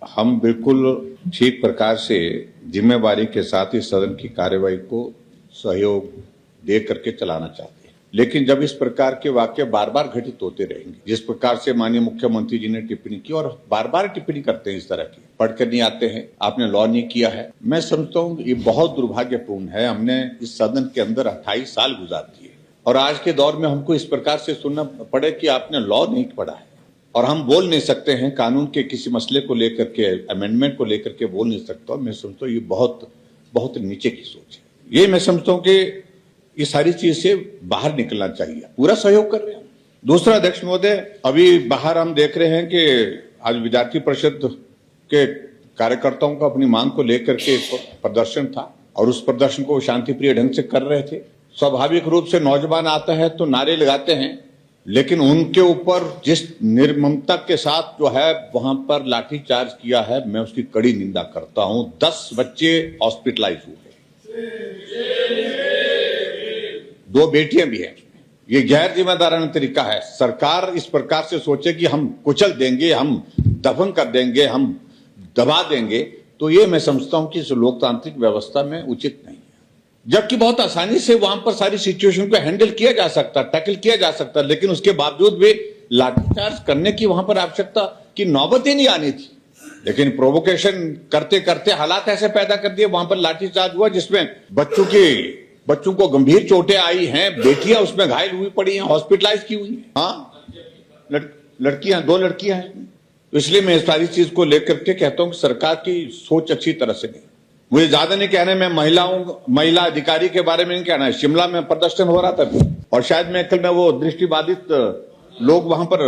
हम बिल्कुल ठीक प्रकार से जिम्मेवारी के साथ इस सदन की कार्यवाही को सहयोग दे करके चलाना चाहते हैं, लेकिन जब इस प्रकार के वाक्य बार बार घटित होते रहेंगे, जिस प्रकार से माननीय मुख्यमंत्री जी ने टिप्पणी की और बार बार टिप्पणी करते हैं इस तरह की, पढ़कर नहीं आते हैं, आपने लॉ नहीं किया है, मैं समझता हूँ ये बहुत दुर्भाग्यपूर्ण है। हमने इस सदन के अंदर 28 साल गुजार दिए और आज के दौर में हमको इस प्रकार से सुनना पड़े कि आपने लॉ नहीं पढ़ा है और हम बोल नहीं सकते हैं कानून के किसी मसले को लेकर के, अमेंडमेंट को लेकर के बोल नहीं सकता। मैं समझता हूँ ये बहुत बहुत नीचे की सोच है। ये मैं समझता हूँ कि ये सारी चीज से बाहर निकलना चाहिए, पूरा सहयोग कर रहे हैं। दूसरा अध्यक्ष महोदय, अभी बाहर हम देख रहे हैं कि आज विद्यार्थी परिषद के कार्यकर्ताओं का अपनी मांग को लेकर के प्रदर्शन था और उस प्रदर्शन को शांतिप्रिय ढंग से कर रहे थे। स्वाभाविक रूप से नौजवान आता है तो नारे लगाते हैं, लेकिन उनके ऊपर जिस निर्ममता के साथ जो है वहां पर लाठीचार्ज किया है, मैं उसकी कड़ी निंदा करता हूं। 10 बच्चे हॉस्पिटलाइज हुए, 2 बेटियां भी हैं। ये गैर जिम्मेदाराना तरीका है। सरकार इस प्रकार से सोचे कि हम कुचल देंगे, हम दफन कर देंगे, हम दबा देंगे, तो ये मैं समझता हूं कि इस लोकतांत्रिक व्यवस्था में उचित नहीं है। जबकि बहुत आसानी से वहां पर सारी सिचुएशन को हैंडल किया जा सकता, टैकल किया जा सकता, लेकिन उसके बावजूद भी लाठीचार्ज करने की वहां पर आवश्यकता की नौबत ही नहीं आनी थी। लेकिन प्रोवोकेशन करते करते हालात ऐसे पैदा कर दिए, वहां पर लाठीचार्ज हुआ जिसमें बच्चों को गंभीर चोटें आई हैं, बेटियां उसमें घायल हुई पड़ी हैं, हॉस्पिटलाइज की हुई हैं। हाँ, लड़कियां, 2 लड़कियां हैं। तो इसलिए मैं इस सारी चीज को लेकर के कहता हूं कि सरकार की सोच अच्छी तरह से नहीं। मुझे ज्यादा नहीं कहना है, मैं महिला अधिकारी के बारे में नहीं कहना है। शिमला में प्रदर्शन हो रहा था और शायद मैं कल में वो दृष्टिबाधित लोग वहां पर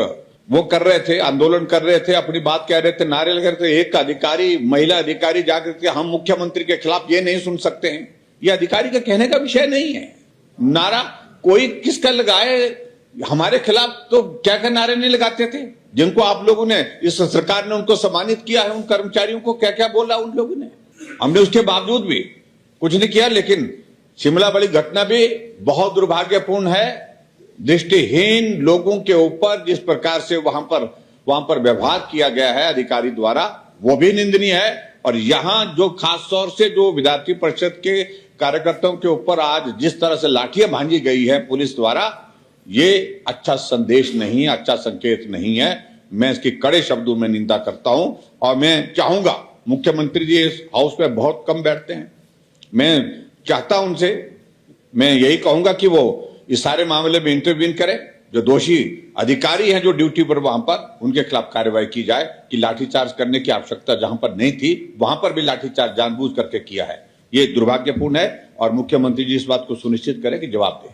वो कर रहे थे, आंदोलन कर रहे थे, अपनी बात कह रहे थे, नारे लगा रहे थे। एक अधिकारी, महिला अधिकारी जाकर के हम मुख्यमंत्री के खिलाफ ये नहीं सुन सकते हैं, ये अधिकारी का कहने का विषय नहीं है। नारा कोई किसका लगाए हमारे खिलाफ, तो क्या क्या नारे नहीं लगाते थे जिनको आप लोगों ने, इस सरकार ने उनको सम्मानित किया है, उन कर्मचारियों को क्या क्या बोला उन लोगों ने। हमने उसके बावजूद भी कुछ नहीं किया। लेकिन शिमला वाली घटना भी बहुत दुर्भाग्यपूर्ण है। दृष्टिहीन लोगों के ऊपर जिस प्रकार से वहां पर व्यवहार किया गया है अधिकारी द्वारा, वो भी निंदनीय है। और यहां जो खास तौर से जो विद्यार्थी परिषद के कार्यकर्ताओं के ऊपर आज जिस तरह से लाठियां भांजी गई है पुलिस द्वारा, ये अच्छा संदेश नहीं, अच्छा संकेत नहीं है। मैं इसकी कड़े शब्दों में निंदा करता हूं और मैं चाहूंगा, मुख्यमंत्री जी इस हाउस में बहुत कम बैठते हैं, मैं चाहता उनसे, मैं यही कहूंगा कि वो इस सारे मामले में इंटरवीन करें। जो दोषी अधिकारी हैं जो ड्यूटी पर वहां पर, उनके खिलाफ कार्रवाई की जाए कि लाठीचार्ज करने की आवश्यकता जहां पर नहीं थी वहां पर भी लाठीचार्ज जानबूझ करके किया है। ये दुर्भाग्यपूर्ण है और मुख्यमंत्री जी इस बात को सुनिश्चित करें कि जवाब दें।